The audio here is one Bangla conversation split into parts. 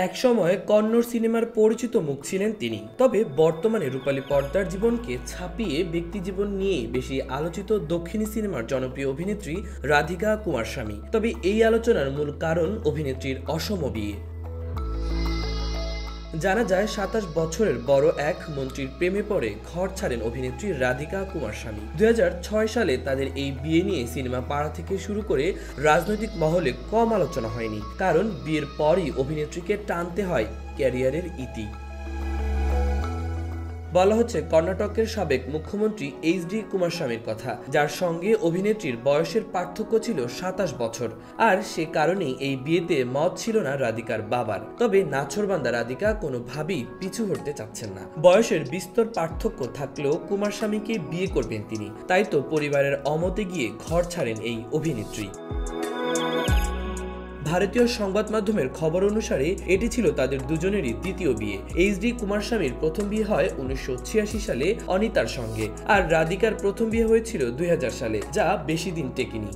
একসময় কন্নড় সিনেমার পরিচিত মুখ ছিলেন তিনি, তবে বর্তমানে রূপালী পর্দার জীবনকে ছাপিয়ে ব্যক্তিজীবন নিয়ে বেশি আলোচিত দক্ষিণী সিনেমার জনপ্রিয় অভিনেত্রী রাধিকা কুমারস্বামী। তবে এই আলোচনার মূল কারণ অভিনেত্রীর অসম বিয়ে। জানা যায় ২৭ বছরের বড় এক মন্ত্রীর প্রেমে পড়ে ঘর ছাড়েন অভিনেত্রী রাধিকা কুমারস্বামী। ২০০৬ সালে তাদের এই বিয়ে নিয়ে সিনেমা পাড়া থেকে শুরু করে রাজনৈতিক মহলে কম আলোচনা হয়নি, কারণ বিয়ের পরই অভিনেত্রীকে টানতে হয় ক্যারিয়ারের ইতি। বলা হচ্ছে কর্ণাটকের সাবেক মুখ্যমন্ত্রী এইচ.ডি. কুমারস্বামীর কথা, যার সঙ্গে অভিনেত্রীর বয়সের পার্থক্য ছিল ২৭ বছর। আর সে কারণেই এই বিয়েতে মত ছিল না রাধিকার বাবার। তবে নাছোড়বান্দা রাধিকা কোনোভাবেই পিছু হটতে চাচ্ছেন না। বয়সের বিস্তর পার্থক্য থাকলেও কুমারস্বামীকে বিয়ে করবেন তিনি, তাই তো পরিবারের অমতে গিয়ে ঘর ছাড়েন এই অভিনেত্রী। ভারতীয় সংবাদ মাধ্যমের খবর অনুসারে এটি ছিল তাদের দুজনেরই দ্বিতীয় বিয়ে। এইচ.ডি. কুমারস্বামীর প্রথম বিয়ে হয় ১৯৮৬ সালে অনিতার সঙ্গে, আর রাধিকার প্রথম বিয়ে হয়েছিল ২০০০ সালে, যা বেশি দিন টেকেনি।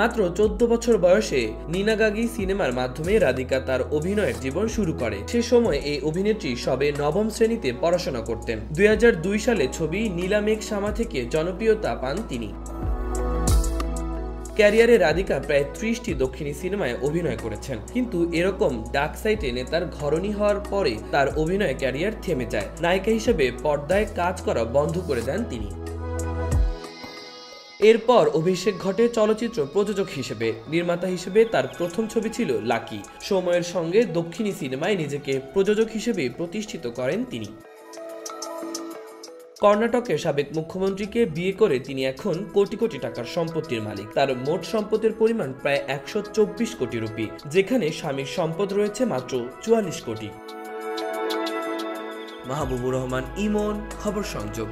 মাত্র ১৪ বছর বয়সে নিনাগাগি সিনেমার মাধ্যমে রাধিকা তার অভিনয়ের জীবন শুরু করে। সে সময় এই অভিনেত্রী সবে নবম শ্রেণীতে পড়াশোনা করতেন। ২০০২ সালে ছবি নীলা মেঘ শ্যামা থেকে জনপ্রিয়তা পান তিনি। ক্যারিয়ারে রাধিকা প্রায় ৩০টি দক্ষিণী সিনেমায় অভিনয় করেছেন, কিন্তু এরকম ডার্ক সাইডে নেতার ঘরণী হওয়ার পরে তার অভিনয় ক্যারিয়ার থেমে যায়। নায়িকা হিসেবে পর্দায় কাজ করা বন্ধ করে দেন তিনি। এরপর অভিষেক ঘটে চলচ্চিত্র প্রযোজক হিসেবে। নির্মাতা হিসেবে তার প্রথম ছবি ছিল লাকি। সময়ের সঙ্গে দক্ষিণী সিনেমায় নিজেকে প্রযোজক হিসেবে প্রতিষ্ঠিত করেন তিনি। কর্ণাটকের সাবেক মুখ্যমন্ত্রীকে বিয়ে করে তিনি এখন কোটি কোটি টাকার সম্পত্তির মালিক। তার মোট সম্পদের পরিমাণ প্রায় ১২৪ কোটি রুপি, যেখানে স্বামীর সম্পদ রয়েছে মাত্র ৪৪ কোটি। মাহবুবুর রহমান ইমন, খবর সংযোগ।